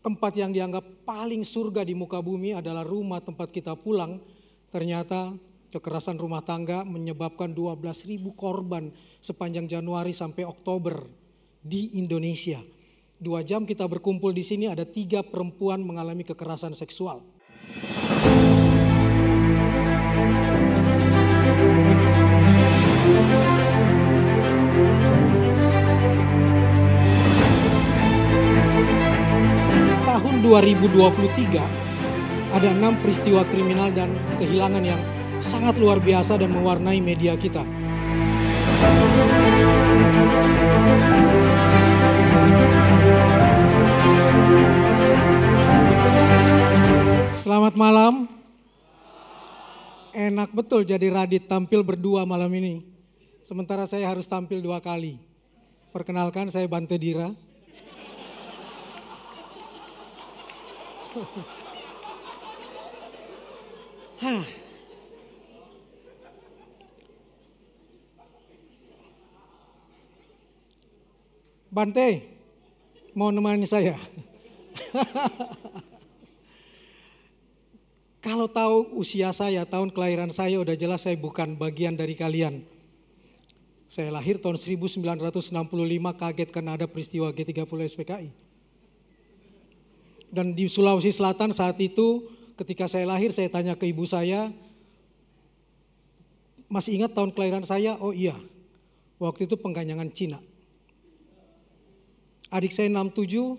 tempat yang dianggap paling surga di muka bumi adalah rumah tempat kita pulang, ternyata kekerasan rumah tangga menyebabkan 12.000 korban sepanjang Januari sampai Oktober di Indonesia. 2 jam kita berkumpul di sini, ada 3 perempuan mengalami kekerasan seksual. Tahun 2023 ada 6 peristiwa kriminal dan kehilangan yang sangat luar biasa dan mewarnai media kita. Selamat malam. Enak betul jadi Radit tampil berdua malam ini. Sementara saya harus tampil 2 kali. Perkenalkan, saya Bante Dira. Bante, mau nemani saya? Kalau tahu usia saya, tahun kelahiran saya, udah jelas saya bukan bagian dari kalian. Saya lahir tahun 1965, kaget karena ada peristiwa G30 SPKI. Dan di Sulawesi Selatan saat itu ketika saya lahir, saya tanya ke ibu saya, masih ingat tahun kelahiran saya? Oh iya, waktu itu pengganyangan Cina. Adik saya 67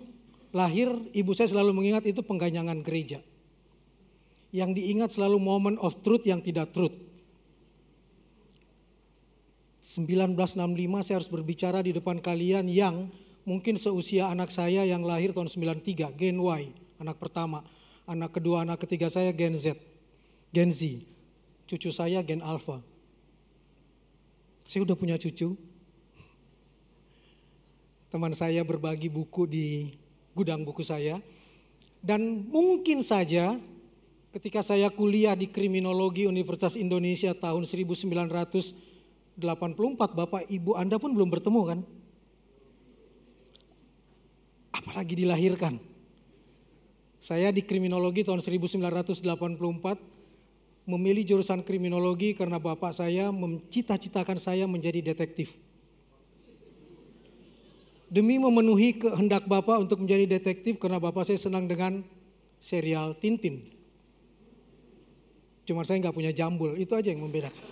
lahir, ibu saya selalu mengingat itu pengganyangan gereja. Yang diingat selalu moment of truth yang tidak truth. 1965 saya harus berbicara di depan kalian yang mungkin seusia anak saya yang lahir tahun 93, Gen Y, anak pertama. Anak kedua, anak ketiga saya Gen Z, Gen Z. Cucu saya Gen Alpha. Saya udah punya cucu. Teman saya berbagi buku di gudang buku saya. Dan mungkin saja ketika saya kuliah di Kriminologi Universitas Indonesia tahun 1984, Bapak Ibu Anda pun belum bertemu kan? Apalagi dilahirkan. Saya di Kriminologi tahun 1984 memilih jurusan Kriminologi karena Bapak saya mencita-citakan saya menjadi detektif. Demi memenuhi kehendak Bapak untuk menjadi detektif karena Bapak saya senang dengan serial Tintin. Cuma saya nggak punya jambul, itu aja yang membedakan.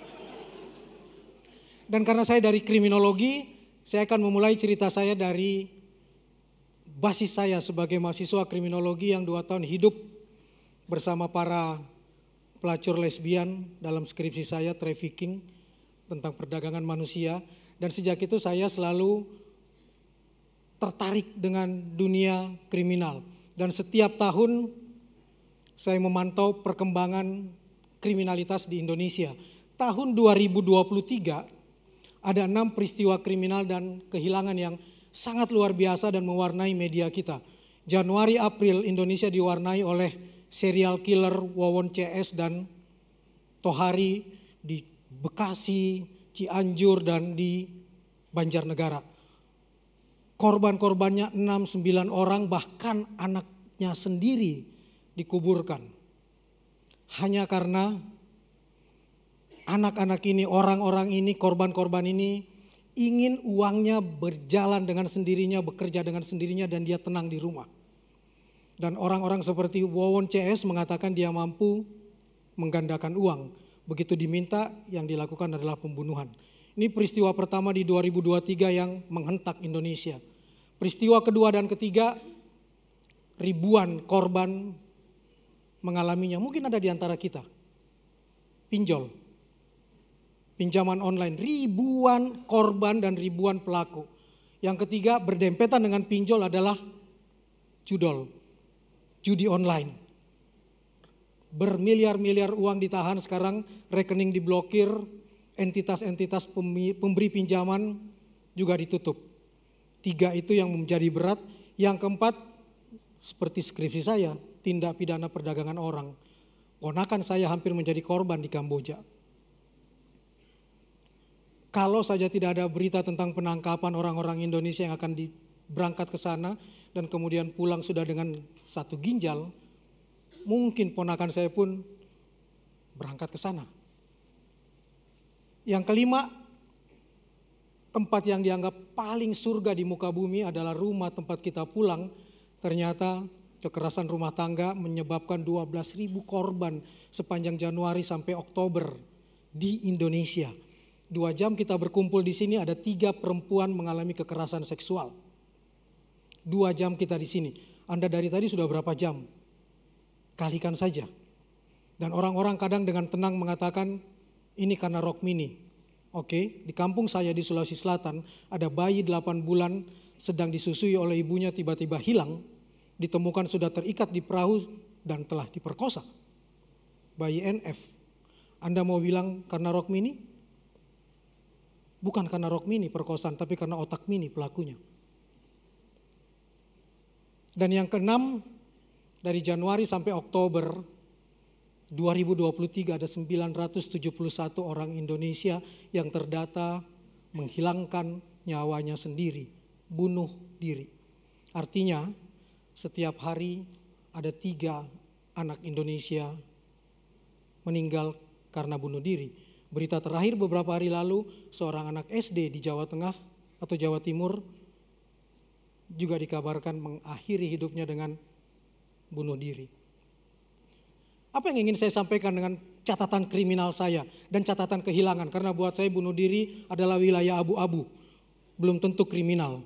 Dan karena saya dari kriminologi, saya akan memulai cerita saya dari basis saya sebagai mahasiswa kriminologi yang 2 tahun hidup bersama para pelacur lesbian dalam skripsi saya trafficking tentang perdagangan manusia. Dan sejak itu saya selalu tertarik dengan dunia kriminal. Dan setiap tahun saya memantau perkembangan kriminalitas di Indonesia. Tahun 2023 ada 6 peristiwa kriminal dan kehilangan yang sangat luar biasa dan mewarnai media kita. Januari April Indonesia diwarnai oleh serial killer Wawon CS dan Tohari di Bekasi, Cianjur dan di Banjarnegara. Korban-korbannya 6-9 orang, bahkan anaknya sendiri dikuburkan. Hanya karena anak-anak ini, orang-orang ini, korban-korban ini ingin uangnya berjalan dengan sendirinya, bekerja dengan sendirinya dan dia tenang di rumah. Dan orang-orang seperti Wawon CS mengatakan dia mampu menggandakan uang. Begitu diminta yang dilakukan adalah pembunuhan. Ini peristiwa pertama di 2023 yang menghentak Indonesia. Peristiwa kedua dan ketiga, ribuan korban mengalaminya. Mungkin ada di antara kita. Pinjol, pinjaman online, ribuan korban dan ribuan pelaku. Yang ketiga berdempetan dengan pinjol adalah judol, judi online. Bermiliar-miliar uang ditahan sekarang, rekening diblokir, entitas-entitas pemberi pinjaman juga ditutup. 3 itu yang menjadi berat. Yang keempat, seperti skripsi saya, tindak pidana perdagangan orang. Ponakan saya hampir menjadi korban di Kamboja. Kalau saja tidak ada berita tentang penangkapan orang-orang Indonesia yang akan berangkat ke sana dan kemudian pulang sudah dengan 1 ginjal, mungkin ponakan saya pun berangkat ke sana. Yang kelima, tempat yang dianggap paling surga di muka bumi adalah rumah tempat kita pulang. Ternyata kekerasan rumah tangga menyebabkan 12.000 korban sepanjang Januari sampai Oktober di Indonesia. 2 jam kita berkumpul di sini, ada 3 perempuan mengalami kekerasan seksual. 2 jam kita di sini. Anda dari tadi sudah berapa jam? Kalikan saja. Dan orang-orang kadang dengan tenang mengatakan ini karena Rockmini. Oke, di kampung saya di Sulawesi Selatan ada bayi 8 bulan sedang disusui oleh ibunya tiba-tiba hilang. Ditemukan sudah terikat di perahu dan telah diperkosa. Bayi NF. Anda mau bilang karena Rockmini? Bukan karena Rockmini perkosaan, tapi karena otak mini pelakunya. Dan yang keenam, dari Januari sampai Oktober 2023 ada 971 orang Indonesia yang terdata menghilangkan nyawanya sendiri, bunuh diri. Artinya setiap hari ada 3 anak Indonesia meninggal karena bunuh diri. Berita terakhir beberapa hari lalu, seorang anak SD di Jawa Tengah atau Jawa Timur juga dikabarkan mengakhiri hidupnya dengan bunuh diri. Apa yang ingin saya sampaikan dengan catatan kriminal saya dan catatan kehilangan? Karena buat saya bunuh diri adalah wilayah abu-abu, belum tentu kriminal.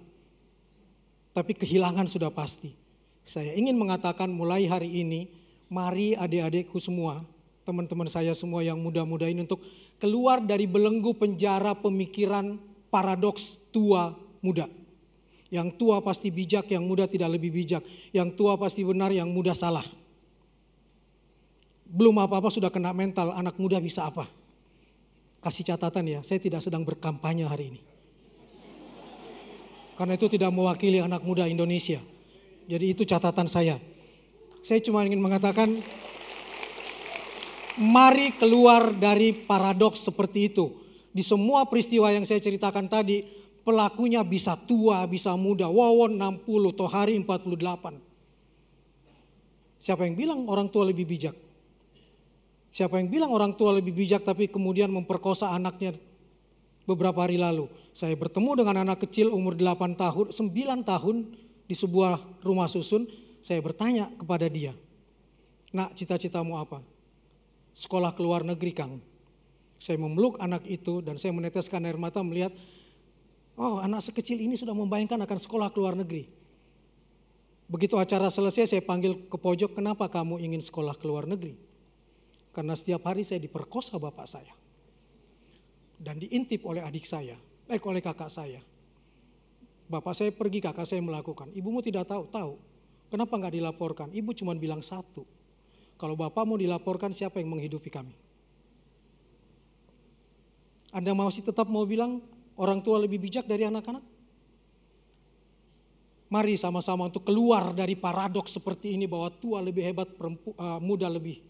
Tapi kehilangan sudah pasti. Saya ingin mengatakan mulai hari ini, mari adik-adikku semua, teman-teman saya semua yang muda-muda ini untuk keluar dari belenggu penjara pemikiran paradoks tua muda. Yang tua pasti bijak, yang muda tidak lebih bijak. Yang tua pasti benar, yang muda salah. Belum apa-apa sudah kena mental, anak muda bisa apa? Kasih catatan ya, saya tidak sedang berkampanye hari ini. Karena itu tidak mewakili anak muda Indonesia. Jadi itu catatan saya. Saya cuma ingin mengatakan, mari keluar dari paradoks seperti itu. Di semua peristiwa yang saya ceritakan tadi, pelakunya bisa tua, bisa muda. Wawon 60, Tohari 48. Siapa yang bilang orang tua lebih bijak? Siapa yang bilang orang tua lebih bijak tapi kemudian memperkosa anaknya beberapa hari lalu? Saya bertemu dengan anak kecil umur 8 tahun, 9 tahun di sebuah rumah susun. Saya bertanya kepada dia, "Nak, cita-citamu apa?" "Sekolah ke luar negeri, Kang." Saya memeluk anak itu dan saya meneteskan air mata melihat, oh anak sekecil ini sudah membayangkan akan sekolah ke luar negeri. Begitu acara selesai saya panggil ke pojok, "Kenapa kamu ingin sekolah ke luar negeri?" "Karena setiap hari saya diperkosa bapak saya. Dan diintip oleh adik saya, oleh kakak saya. Bapak saya pergi, kakak saya melakukan. Ibumu tidak tahu? Tahu. Kenapa nggak dilaporkan?" "Ibu cuma bilang satu. Kalau bapak mau dilaporkan, siapa yang menghidupi kami?" Anda masih tetap mau bilang orang tua lebih bijak dari anak-anak? Mari sama-sama untuk keluar dari paradoks seperti ini bahwa tua lebih hebat, muda lebih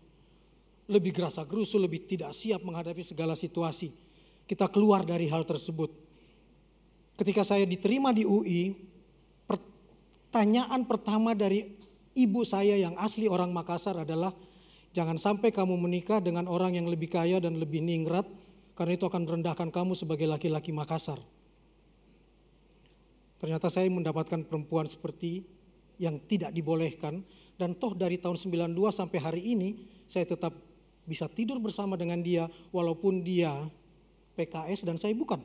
gerasa gerusu, lebih tidak siap menghadapi segala situasi. Kita keluar dari hal tersebut. Ketika saya diterima di UI, pertanyaan pertama dari ibu saya yang asli orang Makassar adalah, jangan sampai kamu menikah dengan orang yang lebih kaya dan lebih ningrat, karena itu akan merendahkan kamu sebagai laki-laki Makassar. Ternyata saya mendapatkan perempuan seperti yang tidak dibolehkan, dan toh dari tahun 92 sampai hari ini saya tetap bisa tidur bersama dengan dia walaupun dia PKS dan saya bukan.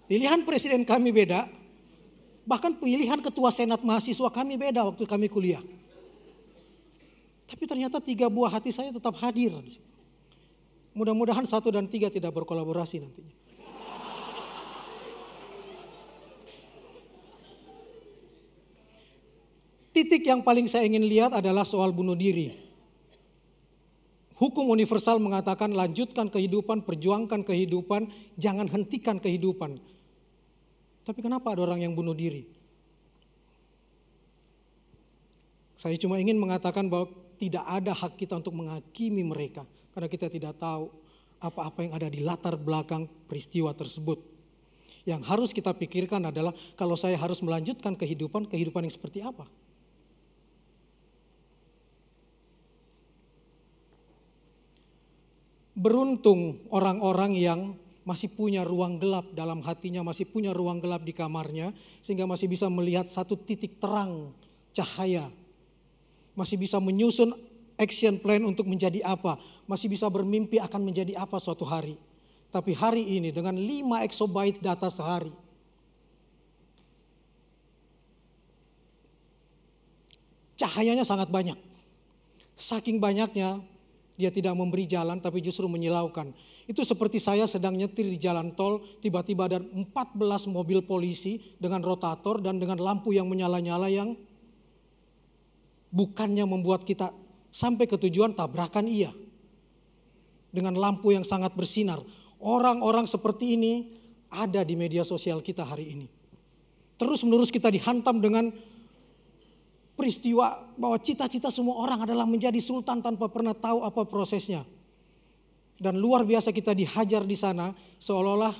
Pilihan presiden kami beda, bahkan pilihan ketua senat mahasiswa kami beda waktu kami kuliah. Tapi ternyata 3 buah hati saya tetap hadir. Mudah-mudahan 1 dan 3 tidak berkolaborasi nantinya. Titik yang paling saya ingin lihat adalah soal bunuh diri. Hukum universal mengatakan lanjutkan kehidupan, perjuangkan kehidupan, jangan hentikan kehidupan. Tapi kenapa ada orang yang bunuh diri? Saya cuma ingin mengatakan bahwa tidak ada hak kita untuk menghakimi mereka. Karena kita tidak tahu apa-apa yang ada di latar belakang peristiwa tersebut. Yang harus kita pikirkan adalah kalau saya harus melanjutkan kehidupan yang seperti apa? Beruntung orang-orang yang masih punya ruang gelap dalam hatinya, masih punya ruang gelap di kamarnya, sehingga masih bisa melihat satu titik terang cahaya. Masih bisa menyusun action plan untuk menjadi apa, masih bisa bermimpi akan menjadi apa suatu hari. Tapi hari ini dengan 5 exabyte data sehari, cahayanya sangat banyak. Saking banyaknya, dia tidak memberi jalan tapi justru menyilaukan. Itu seperti saya sedang nyetir di jalan tol, tiba-tiba ada 14 mobil polisi dengan rotator dan dengan lampu yang menyala-nyala yang bukannya membuat kita sampai ke tujuan, tabrakan iya. Dengan lampu yang sangat bersinar. Orang-orang seperti ini ada di media sosial kita hari ini. Terus-menerus kita dihantam dengan peristiwa bahwa cita-cita semua orang adalah menjadi sultan tanpa pernah tahu apa prosesnya. Dan luar biasa kita dihajar di sana seolah-olah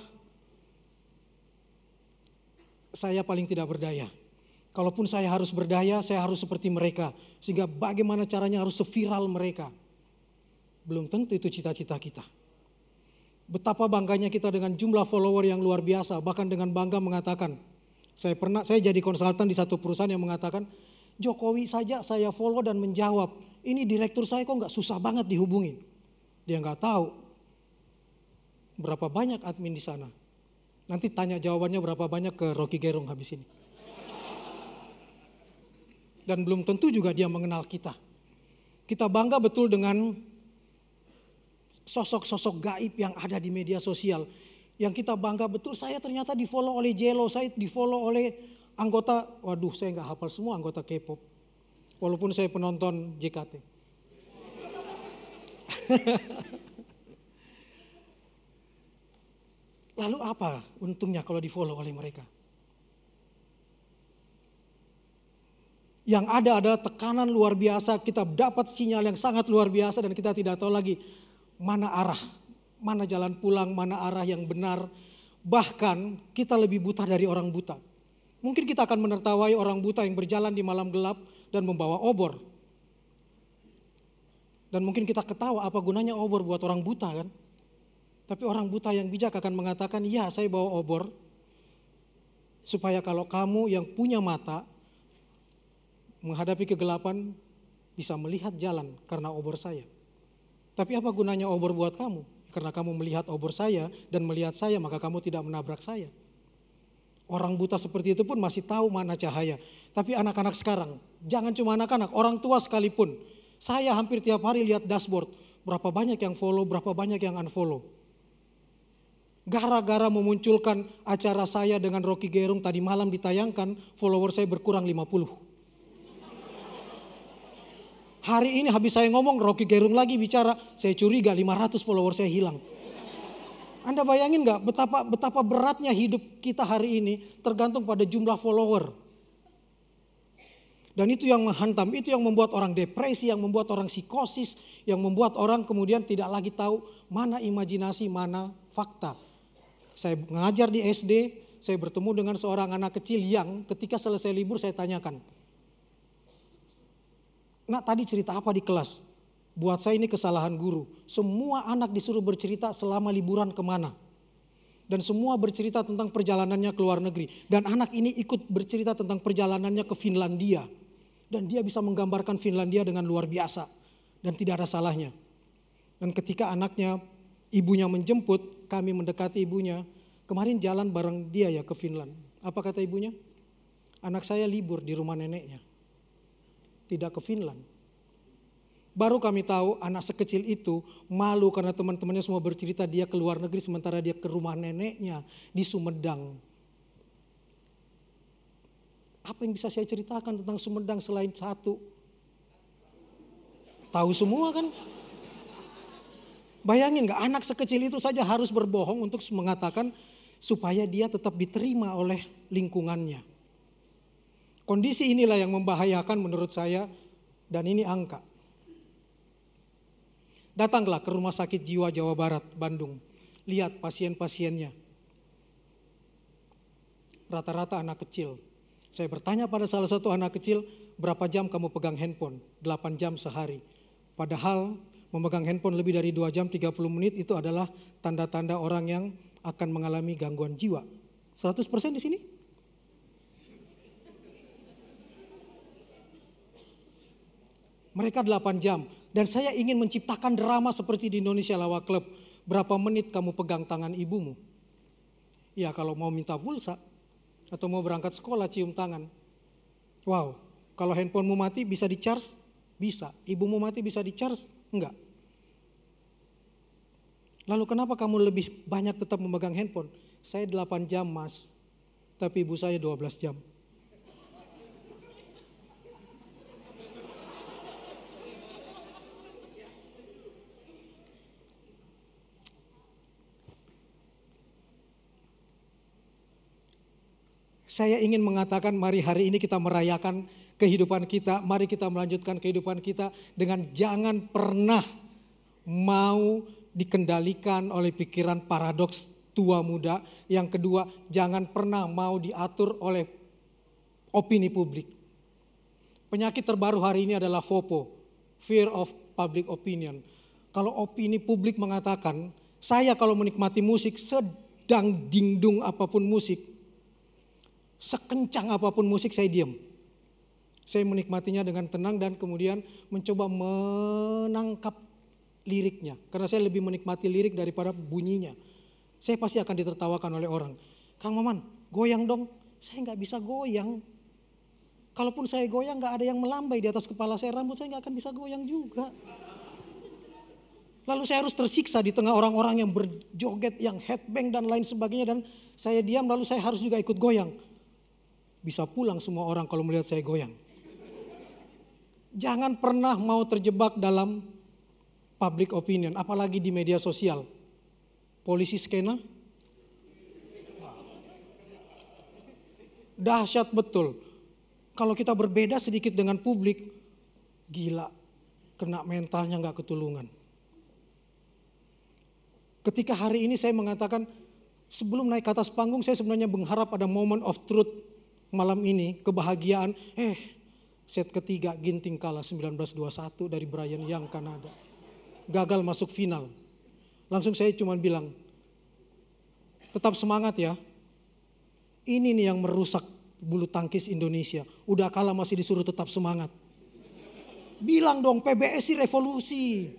saya paling tidak berdaya. Kalaupun saya harus berdaya, saya harus seperti mereka. Sehingga bagaimana caranya harus seviral mereka. Belum tentu itu cita-cita kita. Betapa bangganya kita dengan jumlah follower yang luar biasa. Bahkan dengan bangga mengatakan, saya jadi konsultan di satu perusahaan yang mengatakan, Jokowi saja saya follow dan menjawab. Ini direktur saya kok nggak susah banget dihubungin. Dia nggak tahu berapa banyak admin di sana. Nanti tanya jawabannya berapa banyak ke Rocky Gerung habis ini. Dan belum tentu juga dia mengenal kita. Kita bangga betul dengan sosok-sosok gaib yang ada di media sosial. Yang kita bangga betul, saya ternyata di follow oleh Jello, saya di follow oleh anggota, waduh saya nggak hafal semua anggota K-pop. Walaupun saya penonton JKT. Lalu apa untungnya kalau di follow oleh mereka? Yang ada adalah tekanan luar biasa, kita dapat sinyal yang sangat luar biasa dan kita tidak tahu lagi mana arah, mana jalan pulang, mana arah yang benar. Bahkan kita lebih buta dari orang buta. Mungkin kita akan menertawai orang buta yang berjalan di malam gelap dan membawa obor. Dan mungkin kita ketawa, apa gunanya obor buat orang buta kan? Tapi orang buta yang bijak akan mengatakan, ya saya bawa obor. Supaya kalau kamu yang punya mata menghadapi kegelapan bisa melihat jalan karena obor saya. Tapi apa gunanya obor buat kamu? Karena kamu melihat obor saya dan melihat saya, maka kamu tidak menabrak saya. Orang buta seperti itu pun masih tahu mana cahaya. Tapi anak-anak sekarang, jangan cuma anak-anak, orang tua sekalipun. Saya hampir tiap hari lihat dashboard, berapa banyak yang follow, berapa banyak yang unfollow. Gara-gara memunculkan acara saya dengan Rocky Gerung tadi malam ditayangkan, follower saya berkurang 50. Hari ini habis saya ngomong, Rocky Gerung lagi bicara, saya curiga 500 follower saya hilang. Anda bayangin gak betapa beratnya hidup kita hari ini tergantung pada jumlah follower. Dan itu yang menghantam, itu yang membuat orang depresi, yang membuat orang psikosis, yang membuat orang kemudian tidak lagi tahu mana imajinasi, mana fakta. Saya mengajar di SD, saya bertemu dengan seorang anak kecil yang ketika selesai libur saya tanyakan, "Nak, tadi cerita apa di kelas?" Buat saya ini kesalahan guru. Semua anak disuruh bercerita selama liburan kemana. Dan semua bercerita tentang perjalanannya ke luar negeri. Dan anak ini ikut bercerita tentang perjalanannya ke Finlandia. Dan dia bisa menggambarkan Finlandia dengan luar biasa. Dan tidak ada salahnya. Dan ketika anaknya, ibunya menjemput, kami mendekati ibunya. Kemarin jalan bareng dia ya ke Finland. Apa kata ibunya? Anak saya libur di rumah neneknya. Tidak ke Finland. Baru kami tahu anak sekecil itu malu karena teman-temannya semua bercerita dia ke luar negeri sementara dia ke rumah neneknya di Sumedang. Apa yang bisa saya ceritakan tentang Sumedang selain satu? Tahu semua kan? Bayangin gak, anak sekecil itu saja harus berbohong untuk mengatakan supaya dia tetap diterima oleh lingkungannya. Kondisi inilah yang membahayakan menurut saya dan ini angka. Datanglah ke Rumah Sakit Jiwa Jawa Barat, Bandung. Lihat pasien-pasiennya. Rata-rata anak kecil. Saya bertanya pada salah satu anak kecil, berapa jam kamu pegang handphone? 8 jam sehari. Padahal memegang handphone lebih dari 2 jam 30 menit itu adalah tanda-tanda orang yang akan mengalami gangguan jiwa. 100% di sini? Mereka 8 jam. Dan saya ingin menciptakan drama seperti di Indonesia Lawak Club. Berapa menit kamu pegang tangan ibumu? Ya kalau mau minta pulsa atau mau berangkat sekolah cium tangan. Wow, kalau handphonemu mati bisa di-charge? Bisa. Ibumu mati bisa di-charge? Enggak. Lalu kenapa kamu lebih banyak tetap memegang handphone? Saya 8 jam mas, tapi ibu saya 12 jam. Saya ingin mengatakan mari hari ini kita merayakan kehidupan kita, mari kita melanjutkan kehidupan kita dengan jangan pernah mau dikendalikan oleh pikiran paradoks tua muda. Yang kedua, jangan pernah mau diatur oleh opini publik. Penyakit terbaru hari ini adalah FOPO, Fear of Public Opinion. Kalau opini publik mengatakan, saya kalau menikmati musik sedang dingdung apapun musik, sekencang apapun musik saya diam. Saya menikmatinya dengan tenang dan kemudian mencoba menangkap liriknya. Karena saya lebih menikmati lirik daripada bunyinya. Saya pasti akan ditertawakan oleh orang. Kang Maman, goyang dong. Saya nggak bisa goyang. Kalaupun saya goyang nggak ada yang melambai di atas kepala saya, rambut saya nggak akan bisa goyang juga. Lalu saya harus tersiksa di tengah orang-orang yang berjoget, yang headbang dan lain sebagainya. Dan saya diam lalu saya harus juga ikut goyang. Bisa pulang semua orang kalau melihat saya goyang. Jangan pernah mau terjebak dalam public opinion, apalagi di media sosial. Polisi skena. Dahsyat betul. Kalau kita berbeda sedikit dengan publik, gila, kena mentalnya nggak ketulungan. Ketika hari ini saya mengatakan, sebelum naik ke atas panggung saya sebenarnya mengharap ada moment of truth. Malam ini kebahagiaan, set ketiga Ginting kalah 19-21 dari Brian Young Kanada. Gagal masuk final. Langsung saya cuma bilang, tetap semangat ya. Ini nih yang merusak bulu tangkis Indonesia. Udah kalah masih disuruh tetap semangat. Bilang dong PBSI revolusi.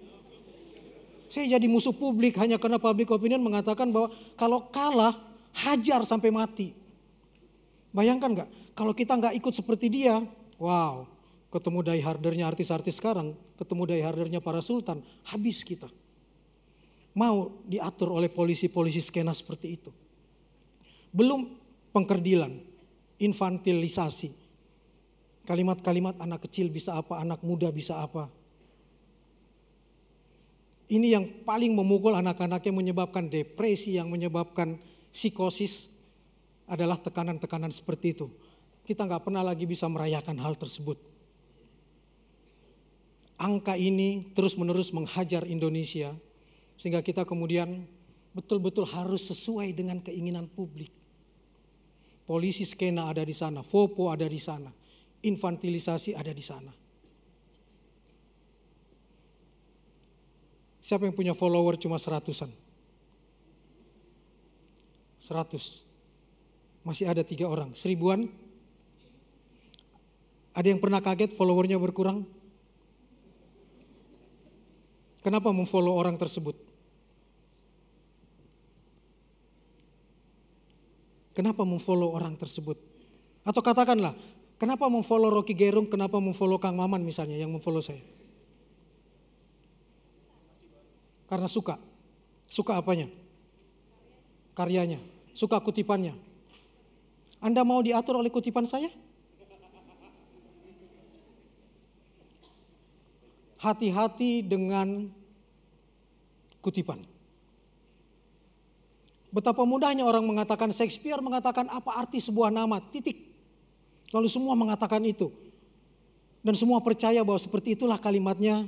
Saya jadi musuh publik hanya karena public opinion mengatakan bahwa kalau kalah hajar sampai mati. Bayangkan nggak, kalau kita nggak ikut seperti dia, wow, ketemu diehardernya artis-artis sekarang, ketemu diehardernya para sultan, habis kita. Mau diatur oleh polisi-polisi skena seperti itu. Belum pengkerdilan, infantilisasi. Kalimat-kalimat anak kecil bisa apa, anak muda bisa apa. Ini yang paling memukul anak-anak yang menyebabkan depresi, yang menyebabkan psikosis, adalah tekanan-tekanan seperti itu. Kita nggak pernah lagi bisa merayakan hal tersebut. Angka ini terus-menerus menghajar Indonesia, sehingga kita kemudian betul-betul harus sesuai dengan keinginan publik. Polisi skena ada di sana, FOPO ada di sana, infantilisasi ada di sana. Siapa yang punya follower cuma 100-an? 100. Masih ada 3 orang, 1000-an. Ada yang pernah kaget followernya berkurang? Kenapa memfollow orang tersebut? Kenapa memfollow orang tersebut? Atau katakanlah, kenapa memfollow Rocky Gerung, kenapa memfollow Kang Maman misalnya yang memfollow saya? Karena suka. Suka apanya? Karyanya. Suka kutipannya. Anda mau diatur oleh kutipan saya? Hati-hati dengan kutipan. Betapa mudahnya orang mengatakan, Shakespeare mengatakan apa arti sebuah nama, titik. Lalu semua mengatakan itu. Dan semua percaya bahwa seperti itulah kalimatnya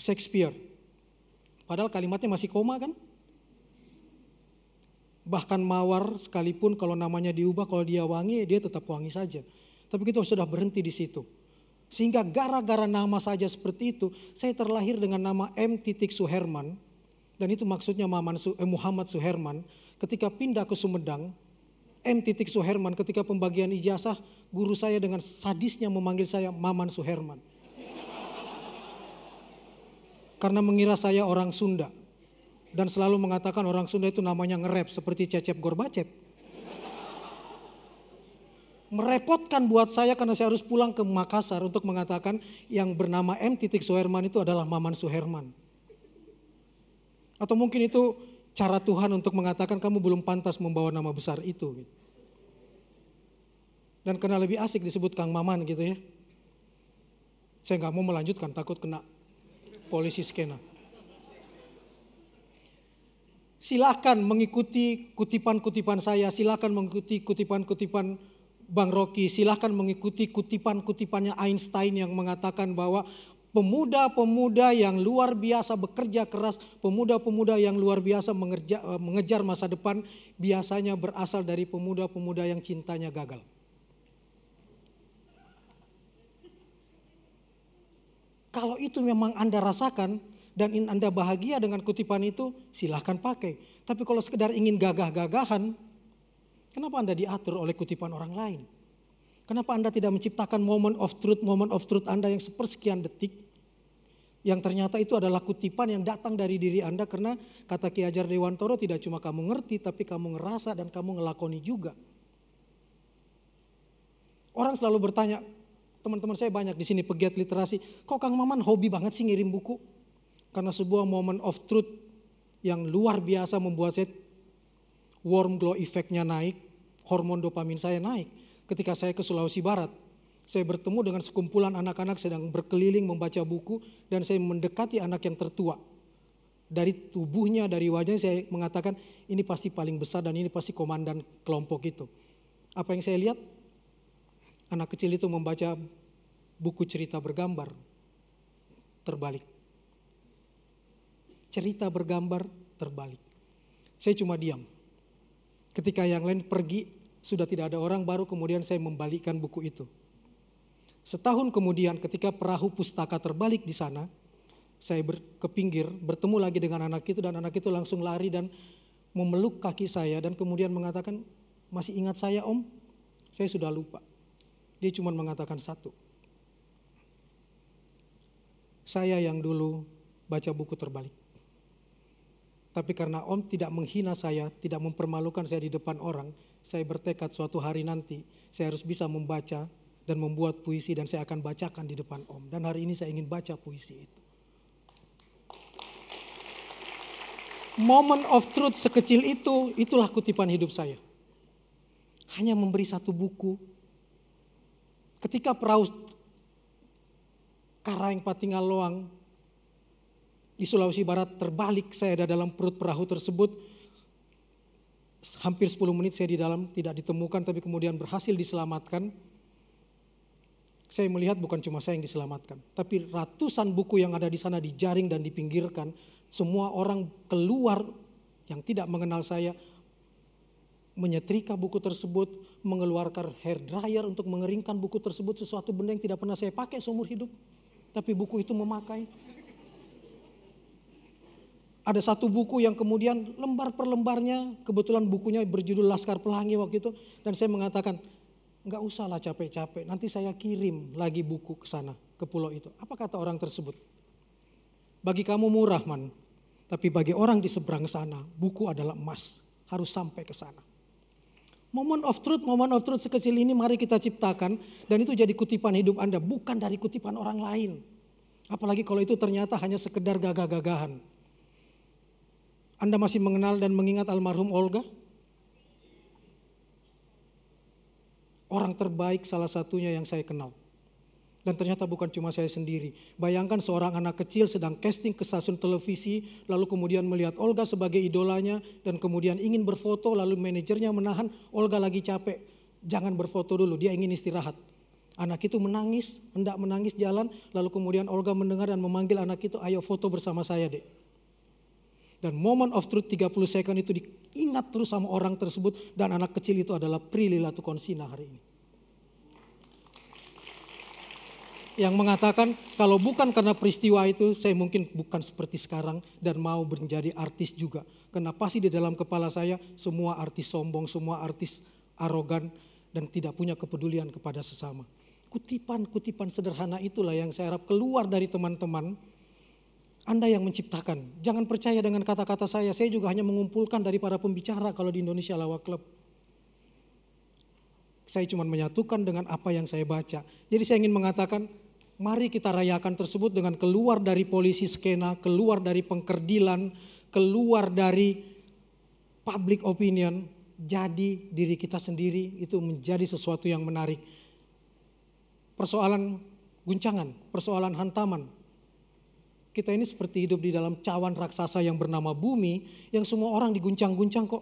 Shakespeare. Padahal kalimatnya masih koma kan? Bahkan mawar sekalipun kalau namanya diubah, kalau dia wangi, dia tetap wangi saja. Tapi kita sudah berhenti di situ. Sehingga gara-gara nama saja seperti itu, saya terlahir dengan nama M. Suherman. Dan itu maksudnya Muhammad Suherman. Ketika pindah ke Sumedang, M. Suherman ketika pembagian ijazah, guru saya dengan sadisnya memanggil saya Maman Suherman. Karena mengira saya orang Sunda. Dan selalu mengatakan orang Sunda itu namanya nge-rap seperti Cecep Gorbacep. Merepotkan buat saya karena saya harus pulang ke Makassar untuk mengatakan yang bernama M. Suherman itu adalah Maman Suherman. Atau mungkin itu cara Tuhan untuk mengatakan kamu belum pantas membawa nama besar itu. Dan karena lebih asik disebut Kang Maman gitu ya. Saya gak mau melanjutkan, takut kena polisi skena. Silakan mengikuti kutipan-kutipan saya, silakan mengikuti kutipan-kutipan Bang Rocky, silakan mengikuti kutipan-kutipannya Einstein yang mengatakan bahwa pemuda-pemuda yang luar biasa bekerja keras, pemuda-pemuda yang luar biasa mengejar masa depan biasanya berasal dari pemuda-pemuda yang cintanya gagal. Kalau itu memang Anda rasakan dan Anda bahagia dengan kutipan itu, silahkan pakai. Tapi kalau sekedar ingin gagah-gagahan, kenapa Anda diatur oleh kutipan orang lain? Kenapa Anda tidak menciptakan moment of truth Anda yang sepersekian detik, yang ternyata itu adalah kutipan yang datang dari diri Anda karena kata Ki Hajar Dewantoro tidak cuma kamu ngerti, tapi kamu ngerasa dan kamu ngelakoni juga. Orang selalu bertanya, teman-teman saya banyak di sini pegiat literasi, kok Kang Maman hobi banget sih ngirim buku? Karena sebuah moment of truth yang luar biasa membuat saya warm glow effect-nya naik, hormon dopamin saya naik. Ketika saya ke Sulawesi Barat, saya bertemu dengan sekumpulan anak-anak sedang berkeliling membaca buku dan saya mendekati anak yang tertua. Dari tubuhnya, dari wajahnya saya mengatakan ini pasti paling besar dan ini pasti komandan kelompok itu. Apa yang saya lihat? Anak kecil itu membaca buku cerita bergambar, terbalik. Cerita bergambar, terbalik. Saya cuma diam. Ketika yang lain pergi, sudah tidak ada orang, baru kemudian saya membalikkan buku itu. Setahun kemudian ketika perahu pustaka terbalik di sana, saya ke pinggir, bertemu lagi dengan anak itu dan anak itu langsung lari dan memeluk kaki saya dan kemudian mengatakan, masih ingat saya Om? Saya sudah lupa. Dia cuma mengatakan satu. Saya yang dulu baca buku terbalik. Tapi karena Om tidak menghina saya, tidak mempermalukan saya di depan orang, saya bertekad suatu hari nanti saya harus bisa membaca dan membuat puisi dan saya akan bacakan di depan Om. Dan hari ini saya ingin baca puisi itu. Moment of truth sekecil itu, itulah kutipan hidup saya. Hanya memberi satu buku. Ketika perahu Karaeng Patingaloang di Sulawesi Barat terbalik, saya ada dalam perut perahu tersebut. Hampir 10 menit saya di dalam, tidak ditemukan tapi kemudian berhasil diselamatkan. Saya melihat bukan cuma saya yang diselamatkan, tapi ratusan buku yang ada di sana dijaring dan dipinggirkan. Semua orang keluar yang tidak mengenal saya, menyetrika buku tersebut, mengeluarkan hair dryer untuk mengeringkan buku tersebut, sesuatu benda yang tidak pernah saya pakai seumur hidup. Tapi buku itu memakai. Ada satu buku yang kemudian lembar per lembarnya, kebetulan bukunya berjudul Laskar Pelangi waktu itu. Dan saya mengatakan, enggak usahlah capek-capek, nanti saya kirim lagi buku ke sana, ke pulau itu. Apa kata orang tersebut? Bagi kamu murah Man, tapi bagi orang di seberang sana, buku adalah emas, harus sampai ke sana. Moment of truth sekecil ini mari kita ciptakan dan itu jadi kutipan hidup Anda, bukan dari kutipan orang lain. Apalagi kalau itu ternyata hanya sekedar gagah-gagahan. Anda masih mengenal dan mengingat almarhum Olga? Orang terbaik salah satunya yang saya kenal. Dan ternyata bukan cuma saya sendiri. Bayangkan seorang anak kecil sedang casting ke stasiun televisi, lalu kemudian melihat Olga sebagai idolanya, dan kemudian ingin berfoto, lalu manajernya menahan, Olga lagi capek, jangan berfoto dulu, dia ingin istirahat. Anak itu menangis, hendak menangis jalan, lalu kemudian Olga mendengar dan memanggil anak itu, ayo foto bersama saya dek. Dan moment of truth 30 second itu diingat terus sama orang tersebut, dan anak kecil itu adalah Prilly Latukonsina hari ini. Yang mengatakan kalau bukan karena peristiwa itu saya mungkin bukan seperti sekarang dan mau menjadi artis juga. Karena pasti di dalam kepala saya semua artis sombong, semua artis arogan dan tidak punya kepedulian kepada sesama. Kutipan-kutipan sederhana itulah yang saya harap keluar dari teman-teman. Anda yang menciptakan. Jangan percaya dengan kata-kata saya juga hanya mengumpulkan dari para pembicara kalau di Indonesia Lawak Club. Saya cuma menyatukan dengan apa yang saya baca. Jadi saya ingin mengatakan, mari kita rayakan tersebut dengan keluar dari polisi skena, keluar dari pengkerdilan, keluar dari public opinion, jadi diri kita sendiri itu menjadi sesuatu yang menarik. Persoalan guncangan, persoalan hantaman. Kita ini seperti hidup di dalam cawan raksasa yang bernama bumi, yang semua orang diguncang-guncang kok.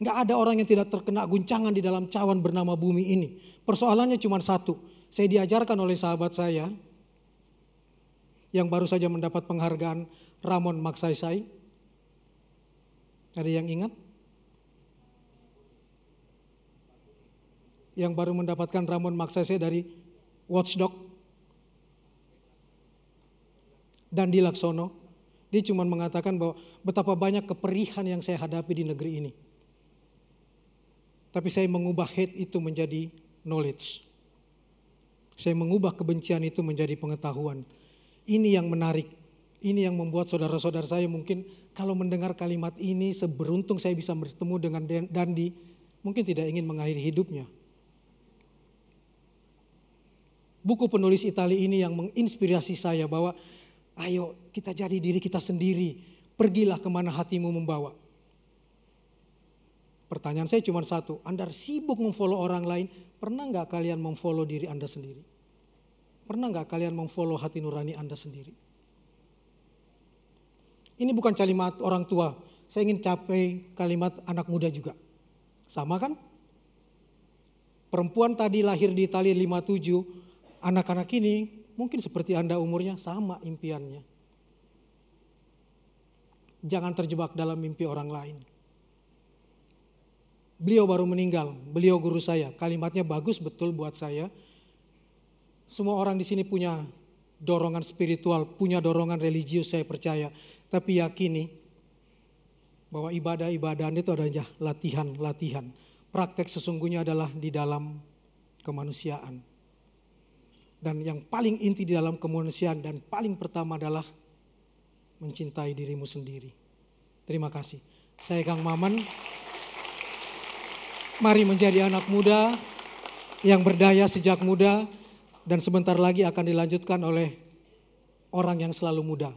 Nggak ada orang yang tidak terkena guncangan di dalam cawan bernama bumi ini. Persoalannya cuma satu. Saya diajarkan oleh sahabat saya yang baru saja mendapat penghargaan, Ramon Magsaysay. Ada yang ingat? Yang baru mendapatkan Ramon Magsaysay dari Watchdog. Dandi Laksono. Dia cuma mengatakan bahwa betapa banyak keperihan yang saya hadapi di negeri ini. Tapi saya mengubah hate itu menjadi knowledge. Saya mengubah kebencian itu menjadi pengetahuan. Ini yang menarik. Ini yang membuat saudara-saudara saya mungkin kalau mendengar kalimat ini, seberuntung saya bisa bertemu dengan Dandi, mungkin tidak ingin mengakhiri hidupnya. Buku penulis Italia ini yang menginspirasi saya bahwa ayo kita jadi diri kita sendiri. Pergilah kemana hatimu membawa. Pertanyaan saya cuma satu. Anda sibuk memfollow orang lain. Pernah nggak kalian memfollow diri Anda sendiri? Pernah nggak kalian memfollow hati nurani Anda sendiri? Ini bukan kalimat orang tua. Saya ingin capai kalimat anak muda juga. Sama kan? Perempuan tadi lahir di Italia 57. Anak-anak ini mungkin seperti Anda umurnya sama impiannya. Jangan terjebak dalam mimpi orang lain. Beliau baru meninggal, beliau guru saya. Kalimatnya bagus betul buat saya. Semua orang di sini punya dorongan spiritual, punya dorongan religius saya percaya. Tapi yakini bahwa ibadah-ibadah itu adalah latihan-latihan. Praktek sesungguhnya adalah di dalam kemanusiaan. Dan yang paling inti di dalam kemanusiaan dan paling pertama adalah mencintai dirimu sendiri. Terima kasih. Saya Kang Maman. Mari menjadi anak muda yang berdaya sejak muda dan sebentar lagi akan dilanjutkan oleh orang yang selalu muda.